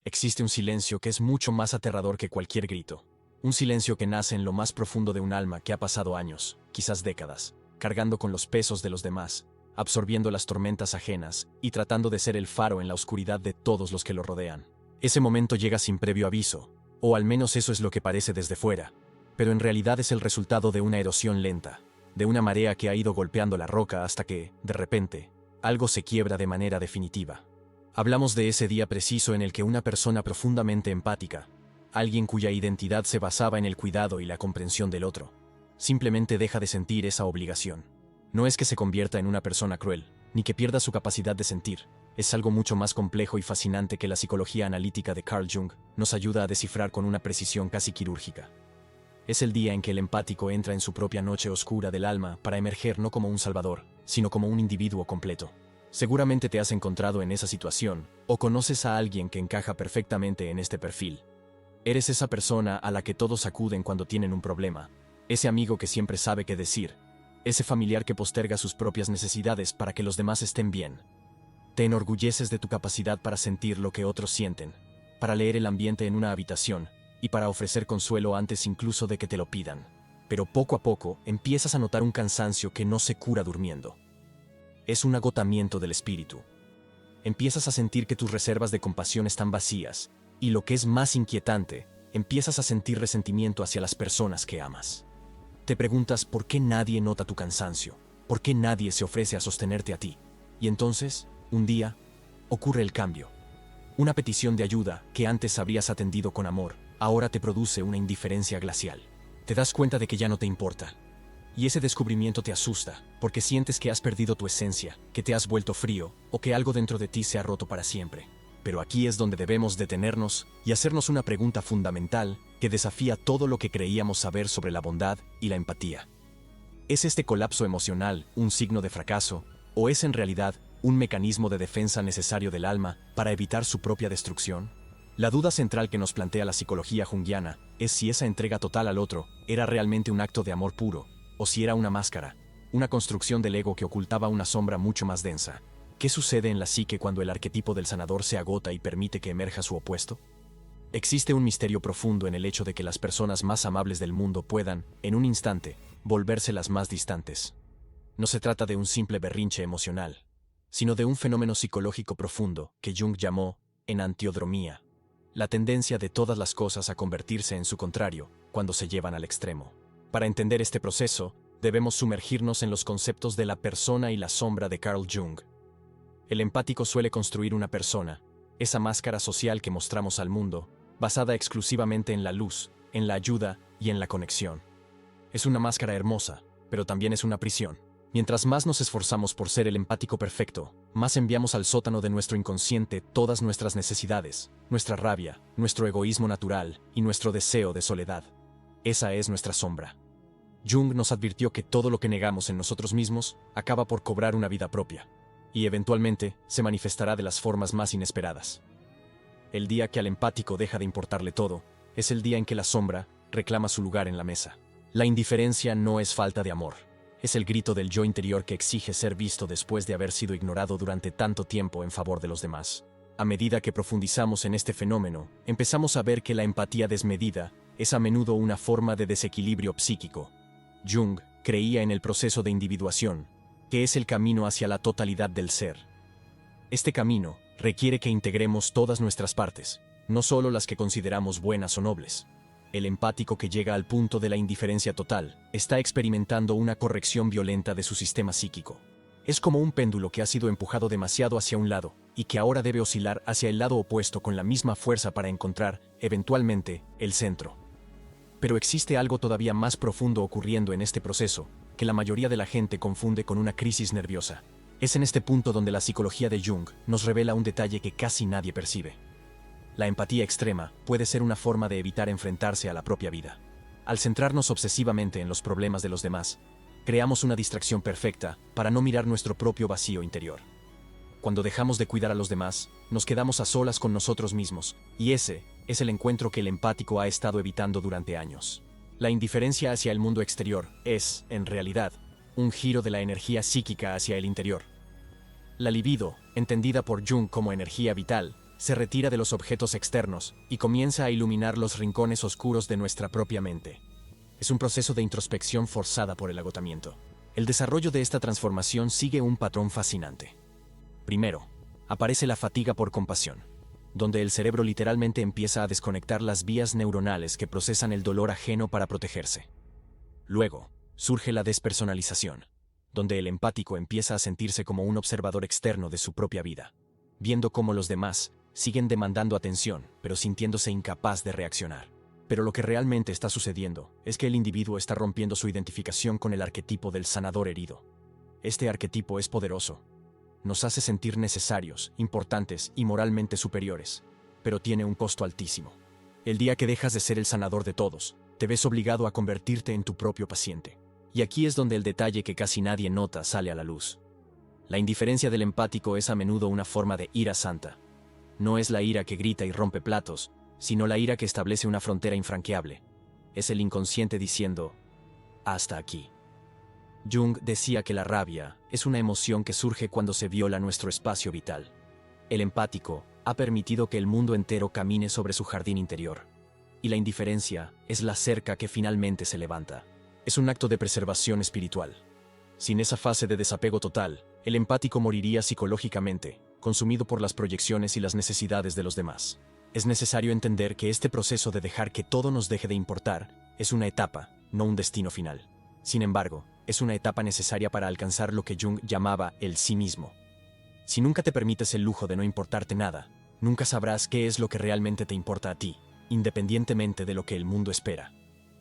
Existe un silencio que es mucho más aterrador que cualquier grito. Un silencio que nace en lo más profundo de un alma que ha pasado años, quizás décadas, cargando con los pesos de los demás, absorbiendo las tormentas ajenas y tratando de ser el faro en la oscuridad de todos los que lo rodean. Ese momento llega sin previo aviso, o al menos eso es lo que parece desde fuera, pero en realidad es el resultado de una erosión lenta, de una marea que ha ido golpeando la roca hasta que, de repente, algo se quiebra de manera definitiva. Hablamos de ese día preciso en el que una persona profundamente empática, alguien cuya identidad se basaba en el cuidado y la comprensión del otro, simplemente deja de sentir esa obligación. No es que se convierta en una persona cruel, ni que pierda su capacidad de sentir. Es algo mucho más complejo y fascinante que la psicología analítica de Carl Jung nos ayuda a descifrar con una precisión casi quirúrgica. Es el día en que el empático entra en su propia noche oscura del alma para emerger no como un salvador, sino como un individuo completo. Seguramente te has encontrado en esa situación, o conoces a alguien que encaja perfectamente en este perfil. Eres esa persona a la que todos acuden cuando tienen un problema, ese amigo que siempre sabe qué decir, ese familiar que posterga sus propias necesidades para que los demás estén bien. Te enorgulleces de tu capacidad para sentir lo que otros sienten, para leer el ambiente en una habitación, y para ofrecer consuelo antes incluso de que te lo pidan. Pero poco a poco empiezas a notar un cansancio que no se cura durmiendo. Es un agotamiento del espíritu. Empiezas a sentir que tus reservas de compasión están vacías, y lo que es más inquietante, empiezas a sentir resentimiento hacia las personas que amas. Te preguntas por qué nadie nota tu cansancio, por qué nadie se ofrece a sostenerte a ti. Y entonces, un día, ocurre el cambio. Una petición de ayuda que antes habrías atendido con amor, ahora te produce una indiferencia glacial. Te das cuenta de que ya no te importa. Y ese descubrimiento te asusta, porque sientes que has perdido tu esencia, que te has vuelto frío, o que algo dentro de ti se ha roto para siempre. Pero aquí es donde debemos detenernos y hacernos una pregunta fundamental que desafía todo lo que creíamos saber sobre la bondad y la empatía. ¿Es este colapso emocional un signo de fracaso, o es en realidad un mecanismo de defensa necesario del alma para evitar su propia destrucción? La duda central que nos plantea la psicología junguiana es si esa entrega total al otro era realmente un acto de amor puro, o si era una máscara, una construcción del ego que ocultaba una sombra mucho más densa. ¿Qué sucede en la psique cuando el arquetipo del sanador se agota y permite que emerja su opuesto? Existe un misterio profundo en el hecho de que las personas más amables del mundo puedan, en un instante, volverse las más distantes. No se trata de un simple berrinche emocional, sino de un fenómeno psicológico profundo que Jung llamó enantiodromía, la tendencia de todas las cosas a convertirse en su contrario cuando se llevan al extremo. Para entender este proceso, debemos sumergirnos en los conceptos de la persona y la sombra de Carl Jung. El empático suele construir una persona, esa máscara social que mostramos al mundo, basada exclusivamente en la luz, en la ayuda y en la conexión. Es una máscara hermosa, pero también es una prisión. Mientras más nos esforzamos por ser el empático perfecto, más enviamos al sótano de nuestro inconsciente todas nuestras necesidades, nuestra rabia, nuestro egoísmo natural y nuestro deseo de soledad. Esa es nuestra sombra. Jung nos advirtió que todo lo que negamos en nosotros mismos acaba por cobrar una vida propia, y eventualmente se manifestará de las formas más inesperadas. El día que al empático deja de importarle todo, es el día en que la sombra reclama su lugar en la mesa. La indiferencia no es falta de amor. Es el grito del yo interior que exige ser visto después de haber sido ignorado durante tanto tiempo en favor de los demás. A medida que profundizamos en este fenómeno, empezamos a ver que la empatía desmedida es a menudo una forma de desequilibrio psíquico. Jung creía en el proceso de individuación, que es el camino hacia la totalidad del ser. Este camino requiere que integremos todas nuestras partes, no solo las que consideramos buenas o nobles. El empático que llega al punto de la indiferencia total está experimentando una corrección violenta de su sistema psíquico. Es como un péndulo que ha sido empujado demasiado hacia un lado y que ahora debe oscilar hacia el lado opuesto con la misma fuerza para encontrar, eventualmente, el centro. Pero existe algo todavía más profundo ocurriendo en este proceso, que la mayoría de la gente confunde con una crisis nerviosa. Es en este punto donde la psicología de Jung nos revela un detalle que casi nadie percibe. La empatía extrema puede ser una forma de evitar enfrentarse a la propia vida. Al centrarnos obsesivamente en los problemas de los demás, creamos una distracción perfecta para no mirar nuestro propio vacío interior. Cuando dejamos de cuidar a los demás, nos quedamos a solas con nosotros mismos, y ese es el encuentro que el empático ha estado evitando durante años. La indiferencia hacia el mundo exterior es, en realidad, un giro de la energía psíquica hacia el interior. La libido, entendida por Jung como energía vital, se retira de los objetos externos y comienza a iluminar los rincones oscuros de nuestra propia mente. Es un proceso de introspección forzada por el agotamiento. El desarrollo de esta transformación sigue un patrón fascinante. Primero, aparece la fatiga por compasión, donde el cerebro literalmente empieza a desconectar las vías neuronales que procesan el dolor ajeno para protegerse. Luego, surge la despersonalización, donde el empático empieza a sentirse como un observador externo de su propia vida, viendo cómo los demás siguen demandando atención, pero sintiéndose incapaz de reaccionar. Pero lo que realmente está sucediendo es que el individuo está rompiendo su identificación con el arquetipo del sanador herido. Este arquetipo es poderoso. Nos hace sentir necesarios, importantes y moralmente superiores, pero tiene un costo altísimo. El día que dejas de ser el sanador de todos, te ves obligado a convertirte en tu propio paciente. Y aquí es donde el detalle que casi nadie nota sale a la luz. La indiferencia del empático es a menudo una forma de ira santa. No es la ira que grita y rompe platos, sino la ira que establece una frontera infranqueable. Es el inconsciente diciendo, hasta aquí. Jung decía que la rabia es una emoción que surge cuando se viola nuestro espacio vital. El empático ha permitido que el mundo entero camine sobre su jardín interior. Y la indiferencia es la cerca que finalmente se levanta. Es un acto de preservación espiritual. Sin esa fase de desapego total, el empático moriría psicológicamente, consumido por las proyecciones y las necesidades de los demás. Es necesario entender que este proceso de dejar que todo nos deje de importar es una etapa, no un destino final. Sin embargo, es una etapa necesaria para alcanzar lo que Jung llamaba el sí mismo. Si nunca te permites el lujo de no importarte nada, nunca sabrás qué es lo que realmente te importa a ti, independientemente de lo que el mundo espera.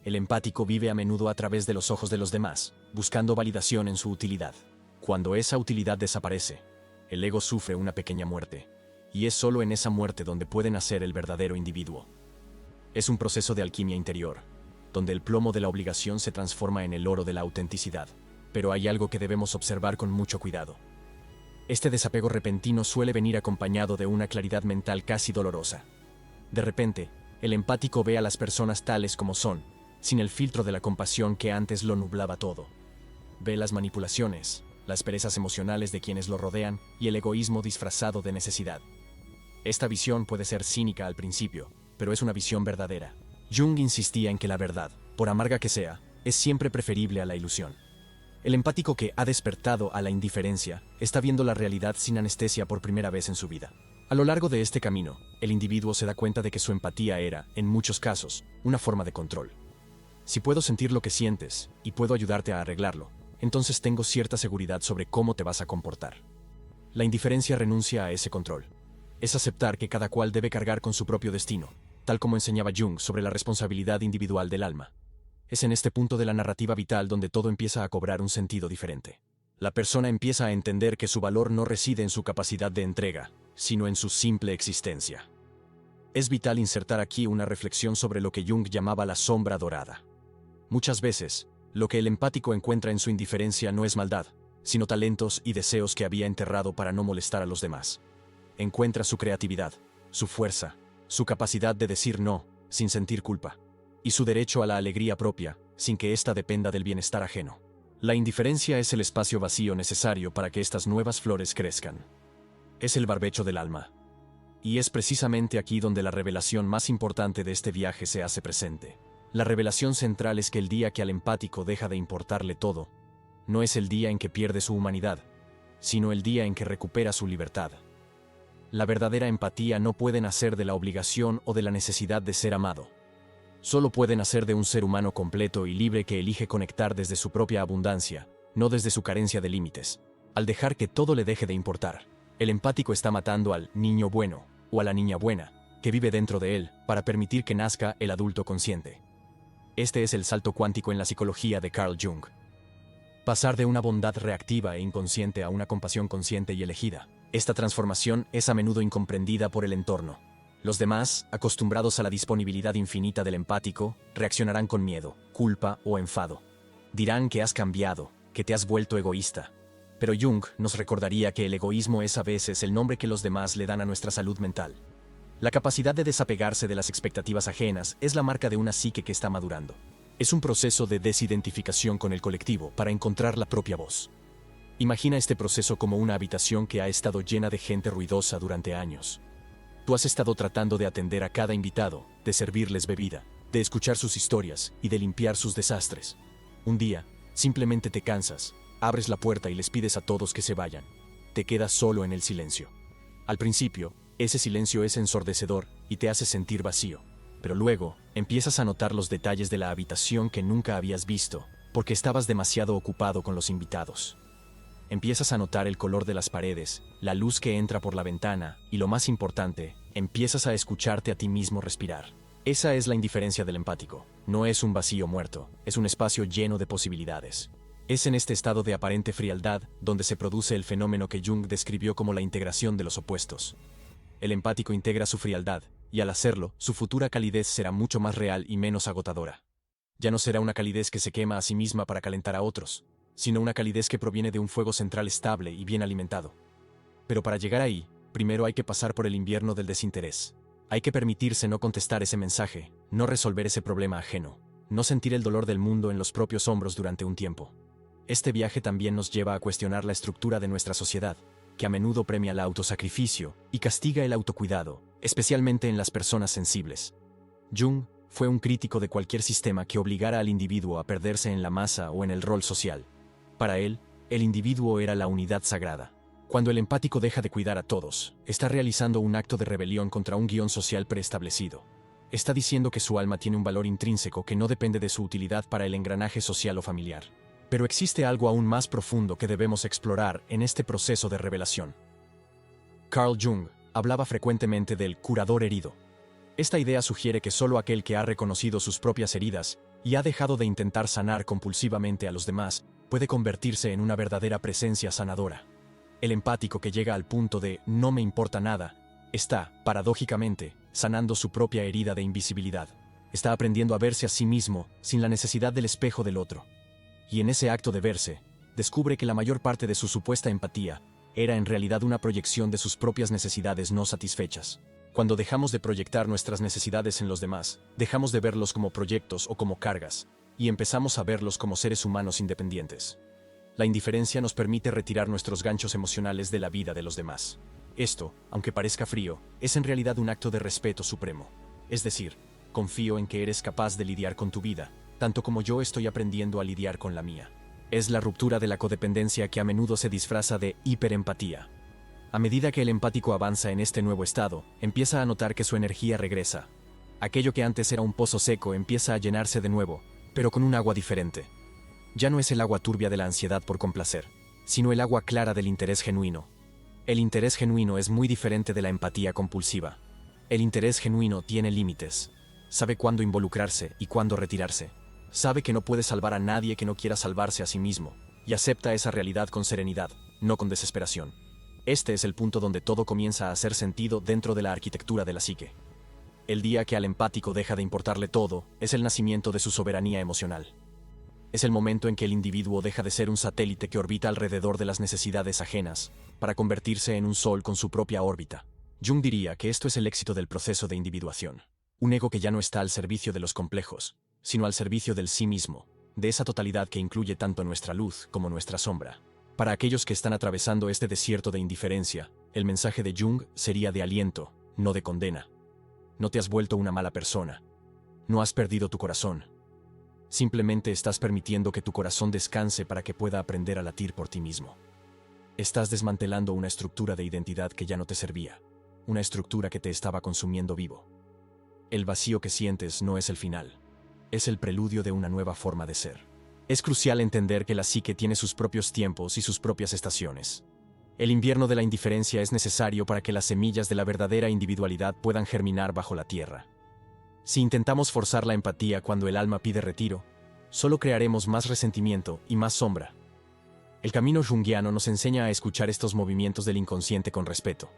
El empático vive a menudo a través de los ojos de los demás, buscando validación en su utilidad. Cuando esa utilidad desaparece, el ego sufre una pequeña muerte. Y es solo en esa muerte donde puede nacer el verdadero individuo. Es un proceso de alquimia interior, donde el plomo de la obligación se transforma en el oro de la autenticidad. Pero hay algo que debemos observar con mucho cuidado. Este desapego repentino suele venir acompañado de una claridad mental casi dolorosa. De repente, el empático ve a las personas tales como son, sin el filtro de la compasión que antes lo nublaba todo. Ve las manipulaciones, las perezas emocionales de quienes lo rodean y el egoísmo disfrazado de necesidad. Esta visión puede ser cínica al principio, pero es una visión verdadera. Jung insistía en que la verdad, por amarga que sea, es siempre preferible a la ilusión. El empático que ha despertado a la indiferencia está viendo la realidad sin anestesia por primera vez en su vida. A lo largo de este camino, el individuo se da cuenta de que su empatía era, en muchos casos, una forma de control. Si puedo sentir lo que sientes y puedo ayudarte a arreglarlo, entonces tengo cierta seguridad sobre cómo te vas a comportar. La indiferencia renuncia a ese control. Es aceptar que cada cual debe cargar con su propio destino, tal como enseñaba Jung sobre la responsabilidad individual del alma. Es en este punto de la narrativa vital donde todo empieza a cobrar un sentido diferente. La persona empieza a entender que su valor no reside en su capacidad de entrega, sino en su simple existencia. Es vital insertar aquí una reflexión sobre lo que Jung llamaba la sombra dorada. Muchas veces, lo que el empático encuentra en su indiferencia no es maldad, sino talentos y deseos que había enterrado para no molestar a los demás. Encuentra su creatividad, su fuerza, su capacidad de decir no, sin sentir culpa, y su derecho a la alegría propia, sin que ésta dependa del bienestar ajeno. La indiferencia es el espacio vacío necesario para que estas nuevas flores crezcan. Es el barbecho del alma. Y es precisamente aquí donde la revelación más importante de este viaje se hace presente. La revelación central es que el día que al empático deja de importarle todo, no es el día en que pierde su humanidad, sino el día en que recupera su libertad. La verdadera empatía no puede nacer de la obligación o de la necesidad de ser amado. Solo puede nacer de un ser humano completo y libre que elige conectar desde su propia abundancia, no desde su carencia de límites. Al dejar que todo le deje de importar, el empático está matando al niño bueno, o a la niña buena, que vive dentro de él, para permitir que nazca el adulto consciente. Este es el salto cuántico en la psicología de Carl Jung. Pasar de una bondad reactiva e inconsciente a una compasión consciente y elegida. Esta transformación es a menudo incomprendida por el entorno. Los demás, acostumbrados a la disponibilidad infinita del empático, reaccionarán con miedo, culpa o enfado. Dirán que has cambiado, que te has vuelto egoísta. Pero Jung nos recordaría que el egoísmo es a veces el nombre que los demás le dan a nuestra salud mental. La capacidad de desapegarse de las expectativas ajenas es la marca de una psique que está madurando. Es un proceso de desidentificación con el colectivo para encontrar la propia voz. Imagina este proceso como una habitación que ha estado llena de gente ruidosa durante años. Tú has estado tratando de atender a cada invitado, de servirles bebida, de escuchar sus historias y de limpiar sus desastres. Un día, simplemente te cansas, abres la puerta y les pides a todos que se vayan. Te quedas solo en el silencio. Al principio, ese silencio es ensordecedor y te hace sentir vacío. Pero luego, empiezas a notar los detalles de la habitación que nunca habías visto, porque estabas demasiado ocupado con los invitados. Empiezas a notar el color de las paredes, la luz que entra por la ventana y, lo más importante, empiezas a escucharte a ti mismo respirar. Esa es la indiferencia del empático. No es un vacío muerto, es un espacio lleno de posibilidades. Es en este estado de aparente frialdad donde se produce el fenómeno que Jung describió como la integración de los opuestos. El empático integra su frialdad, y al hacerlo, su futura calidez será mucho más real y menos agotadora. Ya no será una calidez que se quema a sí misma para calentar a otros, sino una calidez que proviene de un fuego central estable y bien alimentado. Pero para llegar ahí, primero hay que pasar por el invierno del desinterés. Hay que permitirse no contestar ese mensaje, no resolver ese problema ajeno, no sentir el dolor del mundo en los propios hombros durante un tiempo. Este viaje también nos lleva a cuestionar la estructura de nuestra sociedad, que a menudo premia el autosacrificio y castiga el autocuidado, especialmente en las personas sensibles. Jung fue un crítico de cualquier sistema que obligara al individuo a perderse en la masa o en el rol social. Para él, el individuo era la unidad sagrada. Cuando el empático deja de cuidar a todos, está realizando un acto de rebelión contra un guión social preestablecido. Está diciendo que su alma tiene un valor intrínseco que no depende de su utilidad para el engranaje social o familiar. Pero existe algo aún más profundo que debemos explorar en este proceso de revelación. Carl Jung hablaba frecuentemente del curador herido. Esta idea sugiere que solo aquel que ha reconocido sus propias heridas y ha dejado de intentar sanar compulsivamente a los demás puede convertirse en una verdadera presencia sanadora. El empático que llega al punto de "no me importa nada" está, paradójicamente, sanando su propia herida de invisibilidad. Está aprendiendo a verse a sí mismo sin la necesidad del espejo del otro. Y en ese acto de verse, descubre que la mayor parte de su supuesta empatía era en realidad una proyección de sus propias necesidades no satisfechas. Cuando dejamos de proyectar nuestras necesidades en los demás, dejamos de verlos como proyectos o como cargas, y empezamos a verlos como seres humanos independientes. La indiferencia nos permite retirar nuestros ganchos emocionales de la vida de los demás. Esto, aunque parezca frío, es en realidad un acto de respeto supremo. Es decir, confío en que eres capaz de lidiar con tu vida, tanto como yo estoy aprendiendo a lidiar con la mía. Es la ruptura de la codependencia que a menudo se disfraza de hiperempatía. A medida que el empático avanza en este nuevo estado, empieza a notar que su energía regresa. Aquello que antes era un pozo seco empieza a llenarse de nuevo, pero con un agua diferente. Ya no es el agua turbia de la ansiedad por complacer, sino el agua clara del interés genuino. El interés genuino es muy diferente de la empatía compulsiva. El interés genuino tiene límites. Sabe cuándo involucrarse y cuándo retirarse. Sabe que no puede salvar a nadie que no quiera salvarse a sí mismo, y acepta esa realidad con serenidad, no con desesperación. Este es el punto donde todo comienza a hacer sentido dentro de la arquitectura de la psique. El día que al empático deja de importarle todo, es el nacimiento de su soberanía emocional. Es el momento en que el individuo deja de ser un satélite que orbita alrededor de las necesidades ajenas, para convertirse en un sol con su propia órbita. Jung diría que esto es el éxito del proceso de individuación. Un ego que ya no está al servicio de los complejos, sino al servicio del sí mismo, de esa totalidad que incluye tanto nuestra luz como nuestra sombra. Para aquellos que están atravesando este desierto de indiferencia, el mensaje de Jung sería de aliento, no de condena. No te has vuelto una mala persona. No has perdido tu corazón. Simplemente estás permitiendo que tu corazón descanse para que pueda aprender a latir por ti mismo. Estás desmantelando una estructura de identidad que ya no te servía, una estructura que te estaba consumiendo vivo. El vacío que sientes no es el final, es el preludio de una nueva forma de ser. Es crucial entender que la psique tiene sus propios tiempos y sus propias estaciones. El invierno de la indiferencia es necesario para que las semillas de la verdadera individualidad puedan germinar bajo la tierra. Si intentamos forzar la empatía cuando el alma pide retiro, solo crearemos más resentimiento y más sombra. El camino junguiano nos enseña a escuchar estos movimientos del inconsciente con respeto.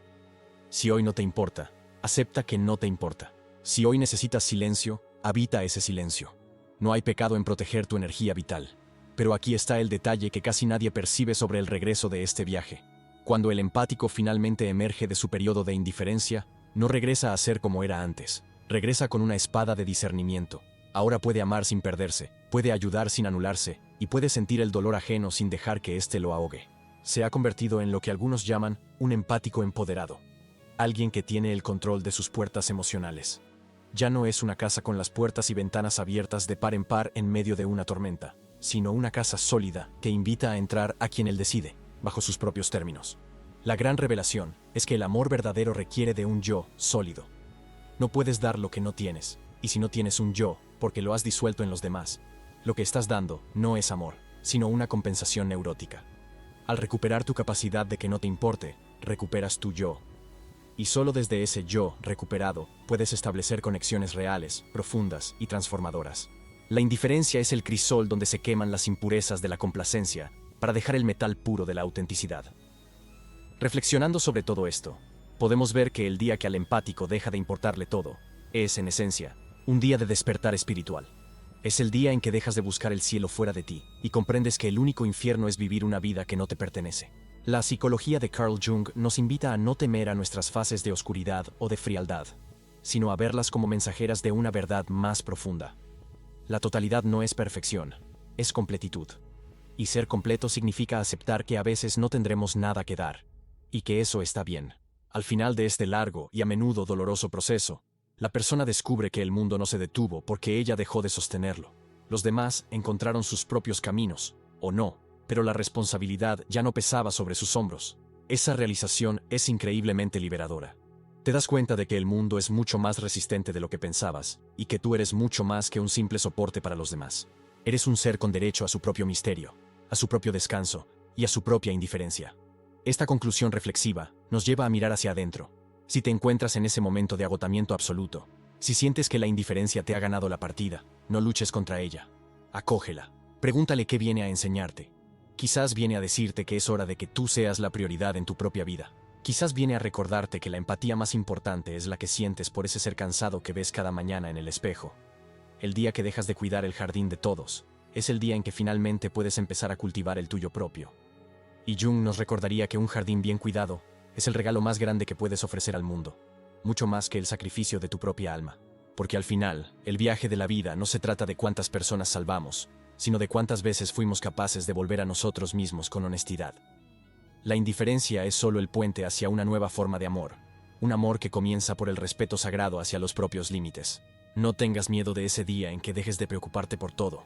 Si hoy no te importa, acepta que no te importa. Si hoy necesitas silencio, habita ese silencio. No hay pecado en proteger tu energía vital. Pero aquí está el detalle que casi nadie percibe sobre el regreso de este viaje. Cuando el empático finalmente emerge de su periodo de indiferencia, no regresa a ser como era antes. Regresa con una espada de discernimiento. Ahora puede amar sin perderse, puede ayudar sin anularse, y puede sentir el dolor ajeno sin dejar que éste lo ahogue. Se ha convertido en lo que algunos llaman un empático empoderado. alguien que tiene el control de sus puertas emocionales. Ya no es una casa con las puertas y ventanas abiertas de par en par en medio de una tormenta, sino una casa sólida que invita a entrar a quien él decide, bajo sus propios términos. La gran revelación es que el amor verdadero requiere de un yo sólido. No puedes dar lo que no tienes, y si no tienes un yo, porque lo has disuelto en los demás, lo que estás dando no es amor, sino una compensación neurótica. Al recuperar tu capacidad de que no te importe, recuperas tu yo. Y solo desde ese yo recuperado puedes establecer conexiones reales, profundas y transformadoras. La indiferencia es el crisol donde se queman las impurezas de la complacencia para dejar el metal puro de la autenticidad. Reflexionando sobre todo esto, podemos ver que el día que al empático deja de importarle todo, es, en esencia, un día de despertar espiritual. Es el día en que dejas de buscar el cielo fuera de ti y comprendes que el único infierno es vivir una vida que no te pertenece. La psicología de Carl Jung nos invita a no temer a nuestras fases de oscuridad o de frialdad, sino a verlas como mensajeras de una verdad más profunda. La totalidad no es perfección, es completitud. Y ser completo significa aceptar que a veces no tendremos nada que dar, y que eso está bien. Al final de este largo y a menudo doloroso proceso, la persona descubre que el mundo no se detuvo porque ella dejó de sostenerlo. Los demás encontraron sus propios caminos, o no, pero la responsabilidad ya no pesaba sobre sus hombros. Esa realización es increíblemente liberadora. Te das cuenta de que el mundo es mucho más resistente de lo que pensabas, y que tú eres mucho más que un simple soporte para los demás. Eres un ser con derecho a su propio misterio, a su propio descanso y a su propia indiferencia. Esta conclusión reflexiva nos lleva a mirar hacia adentro. Si te encuentras en ese momento de agotamiento absoluto, si sientes que la indiferencia te ha ganado la partida, no luches contra ella. Acógela. Pregúntale qué viene a enseñarte. Quizás viene a decirte que es hora de que tú seas la prioridad en tu propia vida. Quizás viene a recordarte que la empatía más importante es la que sientes por ese ser cansado que ves cada mañana en el espejo. El día que dejas de cuidar el jardín de todos, es el día en que finalmente puedes empezar a cultivar el tuyo propio. Y Jung nos recordaría que un jardín bien cuidado es el regalo más grande que puedes ofrecer al mundo, mucho más que el sacrificio de tu propia alma. Porque al final, el viaje de la vida no se trata de cuántas personas salvamos, sino de cuántas veces fuimos capaces de volver a nosotros mismos con honestidad. La indiferencia es solo el puente hacia una nueva forma de amor, un amor que comienza por el respeto sagrado hacia los propios límites. No tengas miedo de ese día en que dejes de preocuparte por todo.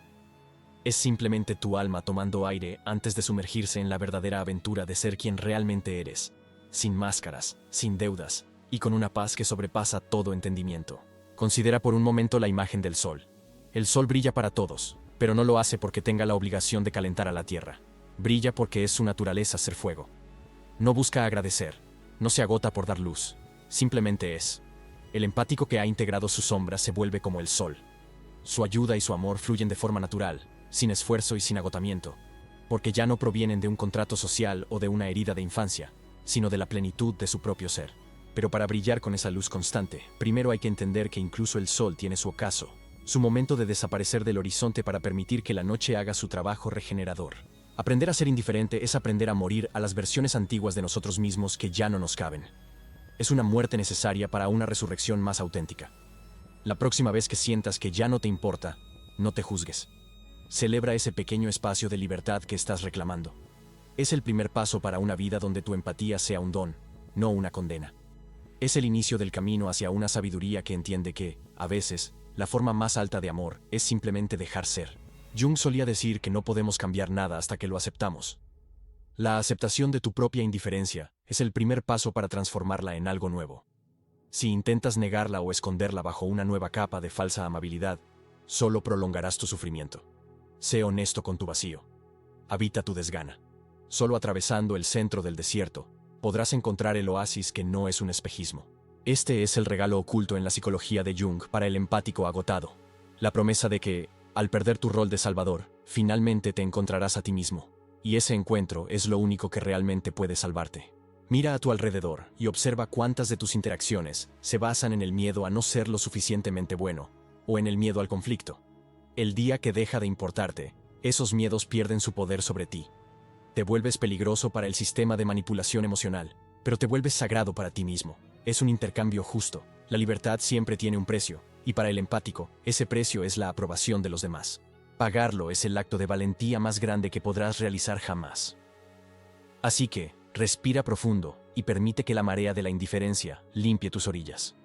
Es simplemente tu alma tomando aire antes de sumergirse en la verdadera aventura de ser quien realmente eres, sin máscaras, sin deudas, y con una paz que sobrepasa todo entendimiento. Considera por un momento la imagen del sol. El sol brilla para todos, pero no lo hace porque tenga la obligación de calentar a la tierra. Brilla porque es su naturaleza ser fuego. No busca agradecer, no se agota por dar luz, simplemente es. El empático que ha integrado su sombra se vuelve como el sol. Su ayuda y su amor fluyen de forma natural, sin esfuerzo y sin agotamiento, porque ya no provienen de un contrato social o de una herida de infancia, sino de la plenitud de su propio ser. Pero para brillar con esa luz constante, primero hay que entender que incluso el sol tiene su ocaso, su momento de desaparecer del horizonte para permitir que la noche haga su trabajo regenerador. Aprender a ser indiferente es aprender a morir a las versiones antiguas de nosotros mismos que ya no nos caben. Es una muerte necesaria para una resurrección más auténtica. La próxima vez que sientas que ya no te importa, no te juzgues. Celebra ese pequeño espacio de libertad que estás reclamando. Es el primer paso para una vida donde tu empatía sea un don, no una condena. Es el inicio del camino hacia una sabiduría que entiende que, a veces, la forma más alta de amor es simplemente dejar ser. Jung solía decir que no podemos cambiar nada hasta que lo aceptamos. La aceptación de tu propia indiferencia es el primer paso para transformarla en algo nuevo. Si intentas negarla o esconderla bajo una nueva capa de falsa amabilidad, solo prolongarás tu sufrimiento. Sé honesto con tu vacío. Habita tu desgana. Solo atravesando el centro del desierto, podrás encontrar el oasis que no es un espejismo. Este es el regalo oculto en la psicología de Jung para el empático agotado. La promesa de que, al perder tu rol de salvador, finalmente te encontrarás a ti mismo. Y ese encuentro es lo único que realmente puede salvarte. Mira a tu alrededor y observa cuántas de tus interacciones se basan en el miedo a no ser lo suficientemente bueno, o en el miedo al conflicto. El día que deja de importarte, esos miedos pierden su poder sobre ti. Te vuelves peligroso para el sistema de manipulación emocional, pero te vuelves sagrado para ti mismo. Es un intercambio justo. La libertad siempre tiene un precio, y para el empático, ese precio es la aprobación de los demás. Pagarlo es el acto de valentía más grande que podrás realizar jamás. Así que, Respira profundo y permite que la marea de la indiferencia limpie tus orillas.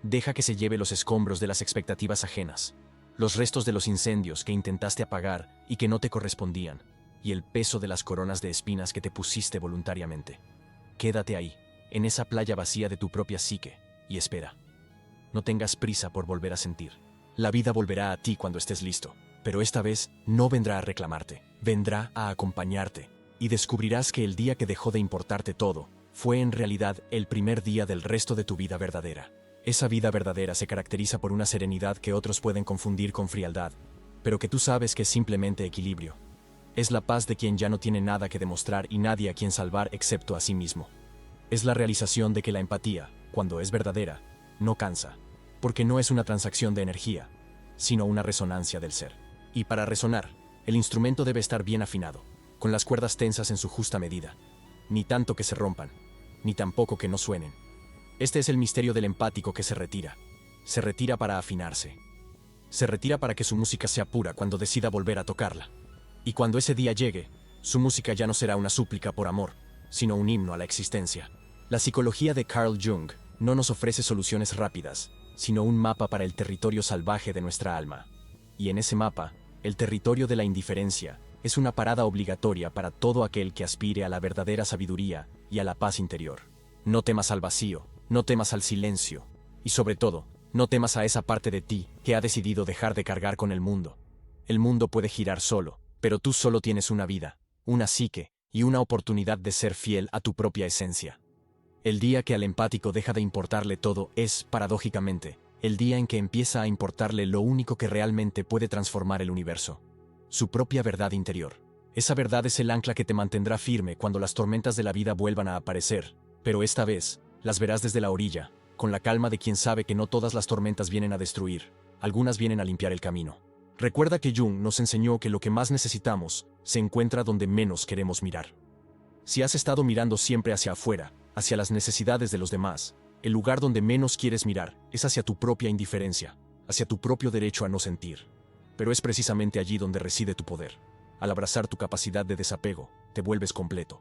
Deja que se lleve los escombros de las expectativas ajenas, los restos de los incendios que intentaste apagar y que no te correspondían, y el peso de las coronas de espinas que te pusiste voluntariamente. Quédate ahí, en esa playa vacía de tu propia psique, y espera. No tengas prisa por volver a sentir. La vida volverá a ti cuando estés listo, pero esta vez no vendrá a reclamarte, vendrá a acompañarte, y descubrirás que el día que dejó de importarte todo, fue en realidad el primer día del resto de tu vida verdadera. Esa vida verdadera se caracteriza por una serenidad que otros pueden confundir con frialdad, pero que tú sabes que es simplemente equilibrio. Es la paz de quien ya no tiene nada que demostrar y nadie a quien salvar excepto a sí mismo. Es la realización de que la empatía, cuando es verdadera, no cansa, porque no es una transacción de energía, sino una resonancia del ser. Y para resonar, el instrumento debe estar bien afinado, con las cuerdas tensas en su justa medida, ni tanto que se rompan, ni tampoco que no suenen. Este es el misterio del empático que se retira. Se retira para afinarse. Se retira para que su música sea pura cuando decida volver a tocarla. Y cuando ese día llegue, su música ya no será una súplica por amor, sino un himno a la existencia. La psicología de Carl Jung no nos ofrece soluciones rápidas, sino un mapa para el territorio salvaje de nuestra alma. Y en ese mapa, el territorio de la indiferencia es una parada obligatoria para todo aquel que aspire a la verdadera sabiduría y a la paz interior. No temas al vacío, no temas al silencio, y sobre todo, no temas a esa parte de ti que ha decidido dejar de cargar con el mundo. El mundo puede girar solo, pero tú solo tienes una vida, una psique y una oportunidad de ser fiel a tu propia esencia. El día que al empático deja de importarle todo es, paradójicamente, el día en que empieza a importarle lo único que realmente puede transformar el universo: su propia verdad interior. Esa verdad es el ancla que te mantendrá firme cuando las tormentas de la vida vuelvan a aparecer, pero esta vez, las verás desde la orilla, con la calma de quien sabe que no todas las tormentas vienen a destruir, algunas vienen a limpiar el camino. Recuerda que Jung nos enseñó que lo que más necesitamos se encuentra donde menos queremos mirar. Si has estado mirando siempre hacia afuera, hacia las necesidades de los demás, el lugar donde menos quieres mirar es hacia tu propia indiferencia, hacia tu propio derecho a no sentir. Pero es precisamente allí donde reside tu poder. Al abrazar tu capacidad de desapego, te vuelves completo.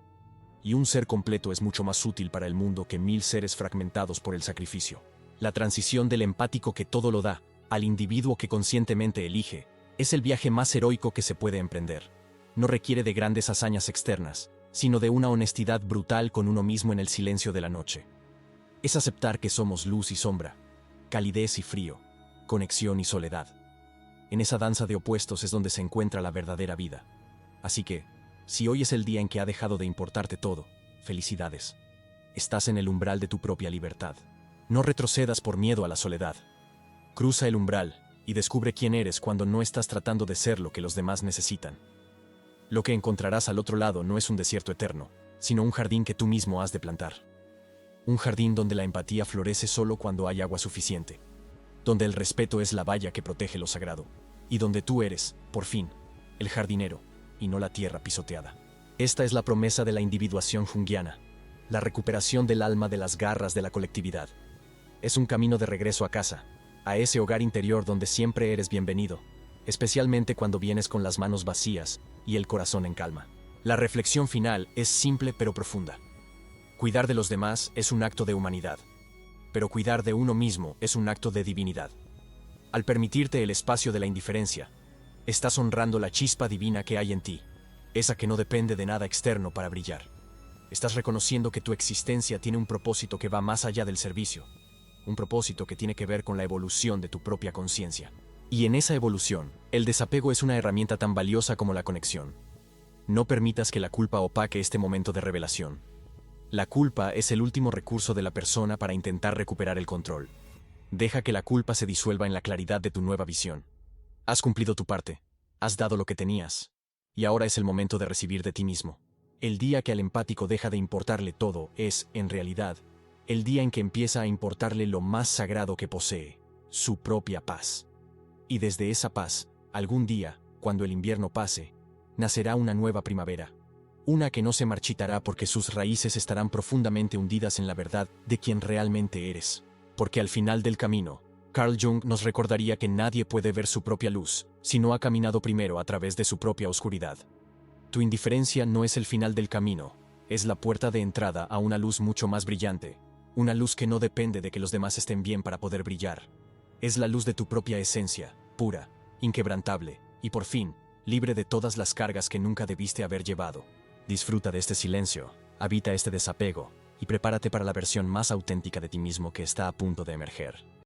Y un ser completo es mucho más útil para el mundo que 1000 seres fragmentados por el sacrificio. La transición del empático que todo lo da al individuo que conscientemente elige es el viaje más heroico que se puede emprender. No requiere de grandes hazañas externas, sino de una honestidad brutal con uno mismo en el silencio de la noche. Es aceptar que somos luz y sombra, calidez y frío, conexión y soledad. En esa danza de opuestos es donde se encuentra la verdadera vida. Así que, si hoy es el día en que ha dejado de importarte todo, felicidades. Estás en el umbral de tu propia libertad. No retrocedas por miedo a la soledad. Cruza el umbral y descubre quién eres cuando no estás tratando de ser lo que los demás necesitan. Lo que encontrarás al otro lado no es un desierto eterno, sino un jardín que tú mismo has de plantar. Un jardín donde la empatía florece solo cuando hay agua suficiente, donde el respeto es la valla que protege lo sagrado, y donde tú eres, por fin, el jardinero, y no la tierra pisoteada. Esta es la promesa de la individuación junguiana, la recuperación del alma de las garras de la colectividad. Es un camino de regreso a casa, a ese hogar interior donde siempre eres bienvenido, especialmente cuando vienes con las manos vacías y el corazón en calma. La reflexión final es simple pero profunda. Cuidar de los demás es un acto de humanidad, pero cuidar de uno mismo es un acto de divinidad. Al permitirte el espacio de la indiferencia, estás honrando la chispa divina que hay en ti, esa que no depende de nada externo para brillar. Estás reconociendo que tu existencia tiene un propósito que va más allá del servicio, un propósito que tiene que ver con la evolución de tu propia conciencia. Y en esa evolución, el desapego es una herramienta tan valiosa como la conexión. No permitas que la culpa opaque este momento de revelación. La culpa es el último recurso de la persona para intentar recuperar el control. Deja que la culpa se disuelva en la claridad de tu nueva visión. Has cumplido tu parte, has dado lo que tenías, y ahora es el momento de recibir de ti mismo. El día que al empático deja de importarle todo es, en realidad, el día en que empieza a importarle lo más sagrado que posee, su propia paz. Y desde esa paz, algún día, cuando el invierno pase, nacerá una nueva primavera. Una que no se marchitará porque sus raíces estarán profundamente hundidas en la verdad de quien realmente eres. Porque al final del camino, Carl Jung nos recordaría que nadie puede ver su propia luz si no ha caminado primero a través de su propia oscuridad. Tu indiferencia no es el final del camino, Es la puerta de entrada a una luz mucho más brillante, una luz que no depende de que los demás estén bien para poder brillar. Es la luz de tu propia esencia, pura, inquebrantable, y por fin, libre de todas las cargas que nunca debiste haber llevado. Disfruta de este silencio, habita este desapego, y prepárate para la versión más auténtica de ti mismo que está a punto de emerger.